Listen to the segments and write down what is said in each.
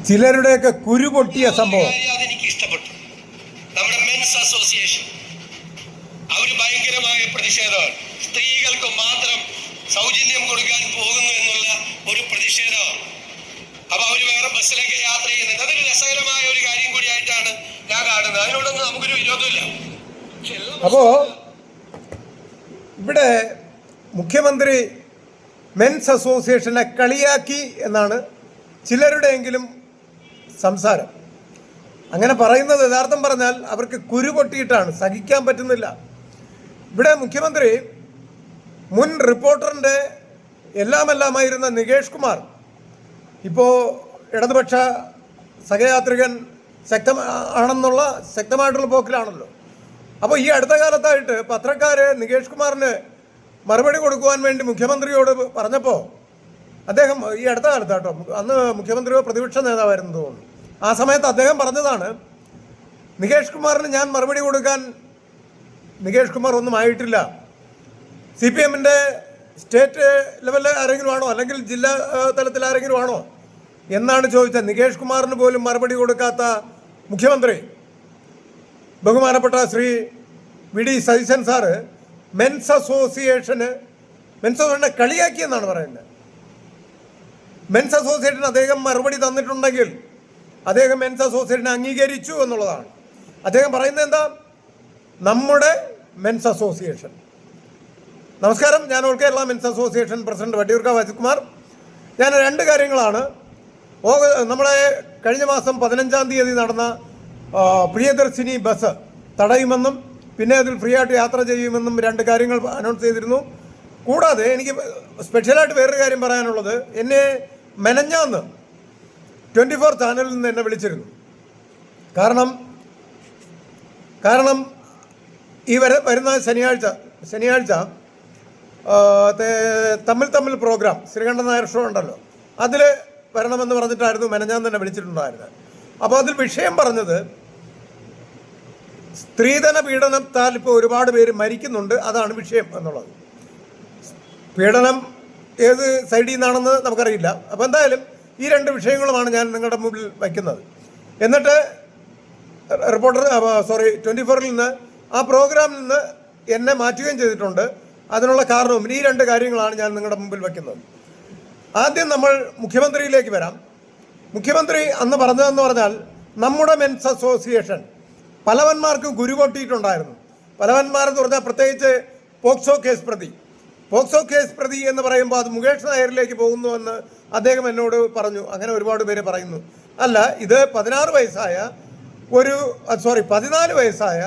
ചിലരുടെയൊക്കെ കുരു പൊട്ടിയ സംഭവം. അതെനിക്ക് ഇഷ്ടപ്പെട്ടു. നമ്മുടെ മെൻസ് അസോസിയേഷൻ അവര് ഭയങ്കരമായ പ്രതിഷേധമാണ്. സ്ത്രീകൾക്ക് മാത്രം സൗജന്യം കൊടുക്കാൻ പോകുന്നു എന്നുള്ള ഒരു പ്രതിഷേധമാണ്. അപ്പൊ അവര് വേറെ ബസ്സിലൊക്കെ യാത്ര ചെയ്യുന്നുണ്ട്. അതൊരു രസകരമായ ഒരു കാര്യം കൂടിയായിട്ടാണ് ഞാൻ കാണുന്നത്. അതിനോടൊന്നും നമുക്കൊരു വിരോധമില്ല. അപ്പോ ഇവിടെ മുഖ്യമന്ത്രി മെൻസ് അസോസിയേഷനെ കളിയാക്കി എന്നാണ് ചിലരുടെയെങ്കിലും സംസാരം. അങ്ങനെ പറയുന്നത് യഥാർത്ഥം പറഞ്ഞാൽ അവർക്ക് കുരു പൊട്ടിയിട്ടാണ്, സഹിക്കാൻ പറ്റുന്നില്ല. ഇവിടെ മുഖ്യമന്ത്രി മുൻ റിപ്പോർട്ടറിൻ്റെ എല്ലാമെല്ലാമായിരുന്ന നികേഷ് കുമാർ ഇപ്പോൾ ഇടതുപക്ഷ സഹയാത്രികൻ ആണെന്നുള്ള ശക്തമായിട്ടുള്ള പോക്കിലാണല്ലോ. അപ്പോൾ ഈ അടുത്ത കാലത്തായിട്ട് പത്രക്കാർ നികേഷ് കുമാറിന് മറുപടി കൊടുക്കുവാൻ വേണ്ടി മുഖ്യമന്ത്രിയോട് പറഞ്ഞപ്പോൾ അദ്ദേഹം ഈ അടുത്ത കാലത്താട്ടോ, അന്ന് മുഖ്യമന്ത്രിയോ പ്രതിപക്ഷ നേതാവായിരുന്നു തോന്നുന്നു, ആ സമയത്ത് അദ്ദേഹം പറഞ്ഞതാണ്, നികേഷ് കുമാറിന് ഞാൻ മറുപടി കൊടുക്കാൻ നികേഷ് കുമാർ ഒന്നും ആയിട്ടില്ല. CPM-ൻ്റെ സ്റ്റേറ്റ് ലെവലിൽ ആരെങ്കിലും ആണോ അല്ലെങ്കിൽ ജില്ലാ തലത്തിൽ ആരെങ്കിലും ആണോ എന്നാണ് ചോദിച്ചത്. നികേഷ് കുമാറിന് പോലും മറുപടി കൊടുക്കാത്ത മുഖ്യമന്ത്രി ബഹുമാനപ്പെട്ട Shri VD Satheesan sir men's അസോസിയേഷനെ കളിയാക്കിയെന്നാണ് പറയുന്നത്. മെൻസ് അസോസിയേഷൻ അദ്ദേഹം മറുപടി തന്നിട്ടുണ്ടെങ്കിൽ അദ്ദേഹം മെൻസ് അസോസിയേഷനെ അംഗീകരിച്ചു എന്നുള്ളതാണ്. അദ്ദേഹം പറയുന്നത് എന്താ, നമ്മുടെ മെൻസ് അസോസിയേഷൻ. നമസ്കാരം, ഞാൻ all Kerala men's association president Vattiyoorkavu Ajith Kumar. ഞാൻ രണ്ട് കാര്യങ്ങളാണ് നമ്മളെ കഴിഞ്ഞ മാസം 15-ാം തീയതി നടന്ന പ്രിയദർശിനി ബസ് തടയുമെന്നും പിന്നെ അതിൽ ഫ്രീ ആയിട്ട് യാത്ര ചെയ്യുമെന്നും രണ്ട് കാര്യങ്ങൾ അനൗൺസ് ചെയ്തിരുന്നു. കൂടാതെ എനിക്ക് സ്പെഷ്യലായിട്ട് വേറൊരു കാര്യം പറയാനുള്ളത്, എന്നെ മെനഞ്ഞാന്ന് 24 ചാനലിൽ നിന്ന് എന്നെ വിളിച്ചിരുന്നു. കാരണം ഈ വരുന്ന ശനിയാഴ്ച തമ്മിൽ പ്രോഗ്രാം ശ്രീകണ്ഠൻ നായർ ഷോ ഉണ്ടല്ലോ, അതിൽ വരണമെന്ന് പറഞ്ഞിട്ടായിരുന്നു മെനഞ്ഞാന്ന് തന്നെ വിളിച്ചിട്ടുണ്ടായിരുന്നത്. അപ്പോൾ അതിൽ വിഷയം പറഞ്ഞത് സ്ത്രീധന പീഡനത്താൽ ഇപ്പോൾ ഒരുപാട് പേര് മരിക്കുന്നുണ്ട്, അതാണ് വിഷയം എന്നുള്ളത്. പീഡനം ഏത് സൈഡിൽ നിന്നാണെന്ന് നമുക്കറിയില്ല. അപ്പോൾ എന്തായാലും ഈ രണ്ട് വിഷയങ്ങളുമാണ് ഞാൻ നിങ്ങളുടെ മുമ്പിൽ വയ്ക്കുന്നത്. എന്നിട്ട് 24-ൽ നിന്ന് ആ പ്രോഗ്രാമിൽ നിന്ന് എന്നെ മാറ്റുകയും ചെയ്തിട്ടുണ്ട്. അതിനുള്ള കാരണവും ഈ രണ്ട് കാര്യങ്ങളാണ് ഞാൻ നിങ്ങളുടെ മുമ്പിൽ വയ്ക്കുന്നത്. ആദ്യം നമ്മൾ മുഖ്യമന്ത്രിയിലേക്ക് വരാം. മുഖ്യമന്ത്രി അന്ന് പറഞ്ഞതെന്ന് പറഞ്ഞാൽ നമ്മുടെ മെൻസ് അസോസിയേഷൻ പലവന്മാർക്ക് ഗുരുകൊട്ടിയിട്ടുണ്ടായിരുന്നു. പലവന്മാരെന്ന് പറഞ്ഞാൽ പ്രത്യേകിച്ച് പോക്സോ കേസ് പ്രതി എന്ന് പറയുമ്പോൾ അത് മുകേഷ് നായരിലേക്ക് പോകുന്നുവെന്ന് അദ്ദേഹം എന്നോട് പറഞ്ഞു. അങ്ങനെ ഒരുപാട് പേര് പറയുന്നു. അല്ല, ഇത് 14 വയസ്സായ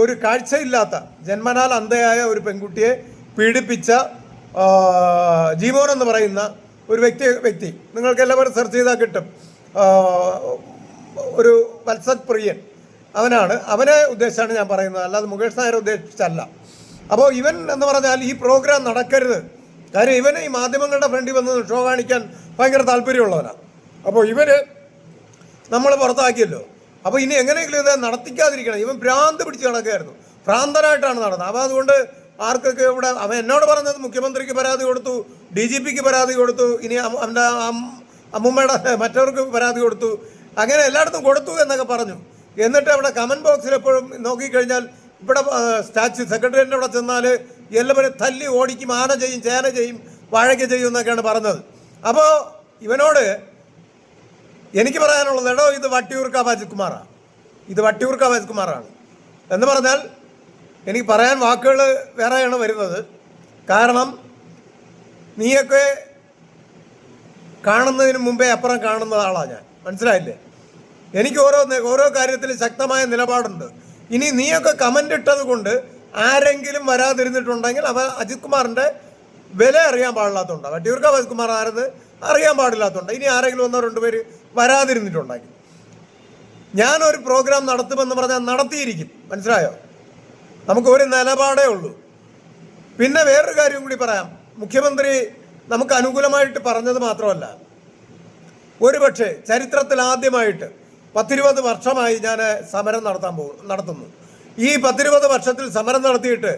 ഒരു കാഴ്ചയില്ലാത്ത ജന്മനാൽ അന്ധയായ ഒരു പെൺകുട്ടിയെ പീഡിപ്പിച്ച ജീമോൻ എന്ന് പറയുന്ന ഒരു വ്യക്തി നിങ്ങൾക്ക് എല്ലാവരും സെർച്ച് ചെയ്താൽ കിട്ടും. ഒരു വത്സത് പ്രിയൻ അവനെ ഉദ്ദേശിച്ചാണ് ഞാൻ പറയുന്നത്, അല്ലാതെ മുകേഷ് നായരെ ഉദ്ദേശിച്ചല്ല. അപ്പോൾ ഇവൻ എന്ന് പറഞ്ഞാൽ ഈ പ്രോഗ്രാം നടക്കരുത്. കാര്യം ഇവന് ഈ മാധ്യമങ്ങളുടെ ഫ്രണ്ടിൽ വന്ന് ഷോ കാണിക്കാൻ ഭയങ്കര താല്പര്യമുള്ളവനാണ്. അപ്പോൾ ഇവന് നമ്മൾ പുറത്താക്കിയല്ലോ. അപ്പോൾ ഇനി എങ്ങനെയെങ്കിലും ഇത് നടത്തിക്കാതിരിക്കണം. ഇവൻ ഭ്രാന്ത് പിടിച്ച് നടക്കുകയായിരുന്നു, ഭ്രാന്തനായിട്ടാണ് നടന്നത്. അപ്പോൾ അതുകൊണ്ട് ആർക്കൊക്കെ ഇവിടെ അവൻ എന്നോട് പറഞ്ഞത് മുഖ്യമന്ത്രിക്ക് പരാതി കൊടുത്തു, DGPക്ക് പരാതി കൊടുത്തു, ഇനി അവൻ്റെ അമ്മൂമ്മയുടെ മറ്റവർക്ക് പരാതി കൊടുത്തു, അങ്ങനെ എല്ലായിടത്തും കൊടുത്തു എന്നൊക്കെ പറഞ്ഞു. എന്നിട്ട് അവിടെ കമൻറ്റ് ബോക്സിൽ എപ്പോഴും നോക്കിക്കഴിഞ്ഞാൽ ഇവിടെ സെക്രട്ടേറിയറ്റിൻ്റെ അവിടെ ചെന്നാൽ എല്ലാവരും തല്ലി ഓടിക്കും, ആന ചെയ്യും, ചേന ചെയ്യും, വാഴയ്ക്ക ചെയ്യും എന്നൊക്കെയാണ് പറഞ്ഞത്. അപ്പോൾ ഇവനോട് എനിക്ക് പറയാനുള്ളത്, എടോ ഇത് വട്ടിയൂർക്കാവ് അജിത് കുമാറാണ് എന്ന് പറഞ്ഞാൽ എനിക്ക് പറയാൻ വാക്കുകൾ വേറെയാണ് വരുന്നത്. കാരണം നീയൊക്കെ കാണുന്നതിന് മുമ്പേ അപ്പുറം കാണുന്ന ആളാണ് ഞാൻ, മനസ്സിലായില്ലേ? എനിക്ക് ഓരോ കാര്യത്തിൽ ശക്തമായ നിലപാടുണ്ട്. ഇനി നീയൊക്കെ കമൻ്റ് ഇട്ടത് കൊണ്ട് ആരെങ്കിലും വരാതിരുന്നിട്ടുണ്ടെങ്കിൽ അവ അജിത് കുമാറിൻ്റെ വില അറിയാൻ പാടില്ലാത്തതുകൊണ്ടാണ്. വട്ടിയൂർക്കാവ് അജിത് കുമാർ ആരെന്ന് അറിയാൻ പാടില്ലാത്തതുകൊണ്ട് ഇനി ആരെങ്കിലും 1-2 പേര് വരാതിരുന്നിട്ടുണ്ടെങ്കിൽ ഞാനൊരു പ്രോഗ്രാം നടത്തുമെന്ന് പറഞ്ഞാൽ നടത്തിയിരിക്കും, മനസ്സിലായോ? നമുക്കൊരു നിലപാടേ ഉള്ളൂ. പിന്നെ വേറൊരു കാര്യം കൂടി പറയാം. മുഖ്യമന്ത്രി നമുക്ക് അനുകൂലമായിട്ട് പറഞ്ഞത് മാത്രമല്ല, ഒരുപക്ഷെ ചരിത്രത്തിൽ ആദ്യമായിട്ട് 10-20 വർഷമായി ഞാൻ സമരം നടത്തുന്നു. ഈ 10-20 വർഷത്തിൽ സമരം നടത്തിയിട്ട്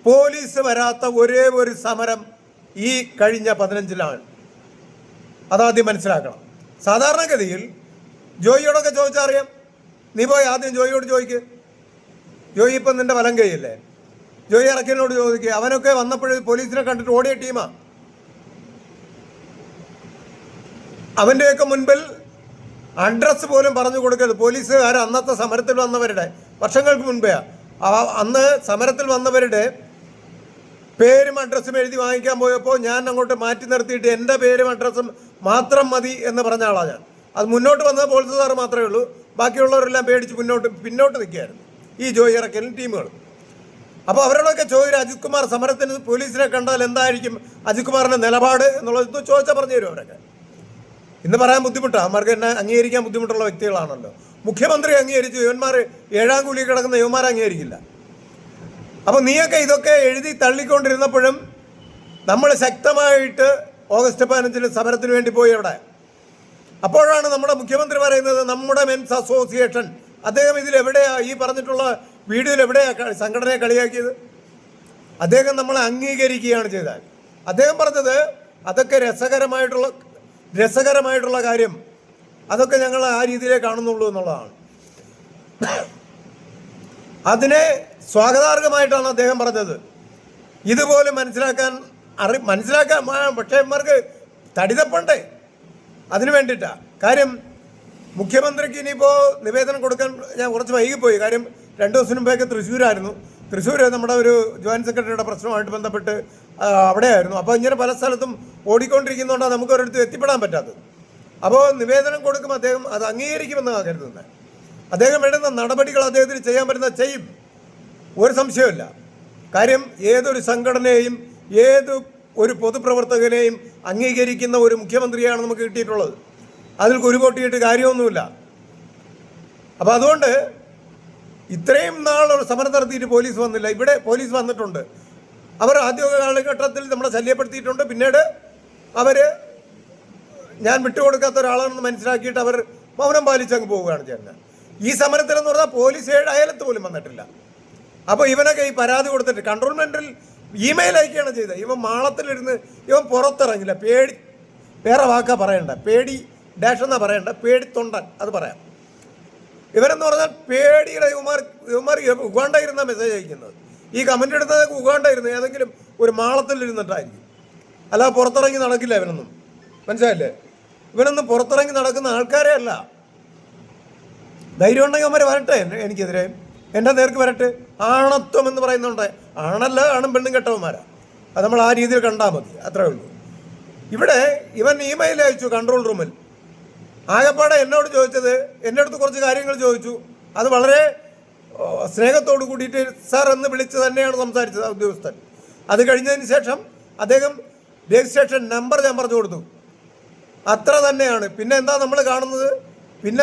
പോലീസ് വരാത്ത ഒരേ ഒരു സമരം ഈ കഴിഞ്ഞ 15-ലാണ്. അതാദ്യം മനസ്സിലാക്കണം. സാധാരണഗതിയിൽ ജോയിയോടൊക്കെ ചോദിച്ചാൽ അറിയാം. നീ പോയി ആദ്യം ജോയിയോട് ചോദിക്ക്. ജോയി ഇപ്പം നിൻ്റെ വലം കൈയല്ലേ. ജോയി ഇറക്കിനോട് ചോദിക്കുക. അവനൊക്കെ വന്നപ്പോഴേ പോലീസിനെ കണ്ടിട്ട് ഓടിയ ടീമാണ്. അവൻ്റെയൊക്കെ മുൻപിൽ അഡ്രസ്സ് പോലും പറഞ്ഞു കൊടുക്കരുത്. പോലീസുകാർ അന്നത്തെ സമരത്തിൽ വന്നവരുടെ വർഷങ്ങൾക്ക് മുൻപേ അന്ന് സമരത്തിൽ വന്നവരുടെ പേരും അഡ്രസ്സും എഴുതി വാങ്ങിക്കാൻ പോയപ്പോൾ ഞാൻ അങ്ങോട്ട് മാറ്റി നിർത്തിയിട്ട് എൻ്റെ പേരും അഡ്രസ്സും മാത്രം മതി എന്ന് പറഞ്ഞ ആളാണ് ഞാൻ. അത് മുന്നോട്ട് വന്നത് പോലീസുകാർ മാത്രമേ ഉള്ളൂ. ബാക്കിയുള്ളവരെല്ലാം പേടിച്ച് പിന്നോട്ട് നിൽക്കുകയായിരുന്നു ഈ ജോയി ഇറക്കലും ടീമുകളും. അപ്പോൾ അവരോടൊക്കെ ചോദിച്ചു, അജിത് കുമാർ സമരത്തിന് പോലീസിനെ കണ്ടാൽ എന്തായിരിക്കും അജിത് കുമാറിൻ്റെ നിലപാട് എന്നുള്ളത് ചോദിച്ചാൽ പറഞ്ഞു തരും അവരൊക്കെ. ഇന്ന് പറയാൻ ബുദ്ധിമുട്ടാണ്. അവന്മാർക്ക് എന്നെ അംഗീകരിക്കാൻ ബുദ്ധിമുട്ടുള്ള വ്യക്തികളാണല്ലോ. മുഖ്യമന്ത്രി അംഗീകരിച്ചു, യുവന്മാർ 7ാം കൂലി കിടക്കുന്ന യുവന്മാർ അംഗീകരിക്കില്ല. അപ്പോൾ നീയൊക്കെ ഇതൊക്കെ എഴുതി തള്ളിക്കൊണ്ടിരുന്നപ്പോഴും നമ്മൾ ശക്തമായിട്ട് ഓഗസ്റ്റ് 15 സമരത്തിന് വേണ്ടി പോയി അവിടെ. അപ്പോഴാണ് നമ്മുടെ മുഖ്യമന്ത്രി പറയുന്നത് നമ്മുടെ മെൻസ് അസോസിയേഷൻ, അദ്ദേഹം ഇതിലെവിടെയാണ് ഈ പറഞ്ഞിട്ടുള്ള വീഡിയോയിൽ എവിടെയാണ് സംഘടനയെ കളിയാക്കിയത്? അദ്ദേഹം നമ്മളെ അംഗീകരിക്കുകയാണ് ചെയ്തത്. അദ്ദേഹം പറഞ്ഞത് അതൊക്കെ രസകരമായിട്ടുള്ള കാര്യം, അതൊക്കെ ഞങ്ങൾ ആ രീതിയിലേ കാണുന്നുള്ളൂ എന്നുള്ളതാണ്. അതിനെ സ്വാഗതാർഹമായിട്ടാണ് അദ്ദേഹം പറഞ്ഞത്. ഇതുപോലും മനസ്സിലാക്കാൻ പക്ഷേ ഇവർക്ക് തടിതപ്പണ്ടേ അതിന് വേണ്ടിയിട്ടാണ്. കാര്യം മുഖ്യമന്ത്രിക്ക് ഇനിയിപ്പോൾ നിവേദനം കൊടുക്കാൻ ഞാൻ കുറച്ച് വൈകിപ്പോയി. കാര്യം 2 ദിവസത്തിന് മുമ്പേക്ക് തൃശ്ശൂരായിരുന്നു. തൃശ്ശൂർ നമ്മുടെ ഒരു ജോയിൻറ്റ് സെക്രട്ടറിയുടെ പ്രശ്നമായിട്ട് ബന്ധപ്പെട്ട് അവിടെയായിരുന്നു. അപ്പോൾ ഇങ്ങനെ പല സ്ഥലത്തും ഓടിക്കൊണ്ടിരിക്കുന്നതുകൊണ്ടാണ് നമുക്ക് ഒരിടത്തും എത്തിപ്പെടാൻ പറ്റാത്തത്. അപ്പോൾ നിവേദനം കൊടുക്കുമ്പോൾ അദ്ദേഹം അത് അംഗീകരിക്കുമെന്നാണ് കരുതുന്നത്. അദ്ദേഹം വേണ്ടുന്ന നടപടികൾ അദ്ദേഹത്തിന് ചെയ്യാൻ പറ്റുന്ന ചെയ്യും, ഒരു സംശയമില്ല. കാര്യം ഏതൊരു സംഘടനയെയും ഏത് ഒരു പൊതുപ്രവർത്തകനെയും അംഗീകരിക്കുന്ന ഒരു മുഖ്യമന്ത്രിയാണ് നമുക്ക് കിട്ടിയിട്ടുള്ളത്. അതിൽ കുരുപൊട്ടിയിട്ട് കാര്യമൊന്നുമില്ല. അപ്പോൾ അതുകൊണ്ട് ഇത്രയും നാളൊരു സമരം നടത്തിയിട്ട് പോലീസ് വന്നില്ല. ഇവിടെ പോലീസ് വന്നിട്ടുണ്ട്. അവർ ആദ്യ കാലഘട്ടത്തിൽ നമ്മളെ ശല്യപ്പെടുത്തിയിട്ടുണ്ട്. പിന്നീട് അവർ ഞാൻ വിട്ടുകൊടുക്കാത്ത ഒരാളാണെന്ന് മനസ്സിലാക്കിയിട്ട് അവർ മൗനം പാലിച്ചങ്ങ് പോവുകയാണ് ചെയ്യുന്നത്. ഈ സമരത്തിലെന്ന് പറഞ്ഞാൽ പോലീസ് 7 അയലത്ത് പോലും വന്നിട്ടില്ല. അപ്പോൾ ഇവനൊക്കെ ഈ പരാതി കൊടുത്തിട്ട് കൺട്രോൾമെൻറ്റിൽ ഇമെയിൽ അയക്കുകയാണ് ചെയ്തത്. ഇവൻ മാളത്തിലിരുന്ന് ഇവൻ പുറത്തിറങ്ങില്ല. പേടി, വേറെ വാക്കാ പറയണ്ട, പേടി ഡാഷ് എന്നാ പറയണ്ട, പേടിത്തൊണ്ടൻ അത് പറയാം. ഇവരെന്ന് പറഞ്ഞാൽ പേടിയുടെ ഇവന്മാർ ഉഗാണ്ടായിരുന്ന മെസ്സേജ് അയക്കുന്നത്. ഈ കമൻ്റ് എടുത്തതൊക്കെ ഉഗാണ്ടായിരുന്നു, ഏതെങ്കിലും ഒരു മാളത്തിലിരുന്നിട്ടായിരിക്കും. അല്ലാതെ പുറത്തിറങ്ങി നടക്കില്ല ഇവനൊന്നും. മനസ്സിലായില്ലേ? ഇവനൊന്നും പുറത്തിറങ്ങി നടക്കുന്ന ആൾക്കാരെ അല്ല. ധൈര്യം ഉണ്ടെങ്കിൽ അവന്മാർ വരട്ടെ, എനിക്കെതിരെ എൻ്റെ നേർക്ക് വരട്ടെ. ആണത്വം എന്ന് പറയുന്നുണ്ട്. ആണല്ല, ആണും പെണ്ണും കെട്ടവന്മാരാ. അത് നമ്മൾ ആ രീതിയിൽ കണ്ടാൽ മതി, അത്രേ ഉള്ളൂ. ഇവിടെ ഇവൻ ഇമെയിൽ അയച്ചു കൺട്രോൾ റൂമിൽ. ആകപ്പാടെ എന്നോട് ചോദിച്ചത്, എൻ്റെ അടുത്ത് കുറച്ച് കാര്യങ്ങൾ ചോദിച്ചു. അത് വളരെ സ്നേഹത്തോട് കൂടിയിട്ട് സാർ എന്ന് വിളിച്ച് തന്നെയാണ് സംസാരിച്ചത് ഉദ്യോഗസ്ഥൻ. അത് കഴിഞ്ഞതിന് ശേഷം അദ്ദേഹം രജിസ്ട്രേഷൻ നമ്പർ ഞാൻ പറഞ്ഞു കൊടുത്തു. അത്ര തന്നെയാണ്. പിന്നെ എന്താ നമ്മൾ കാണുന്നത്?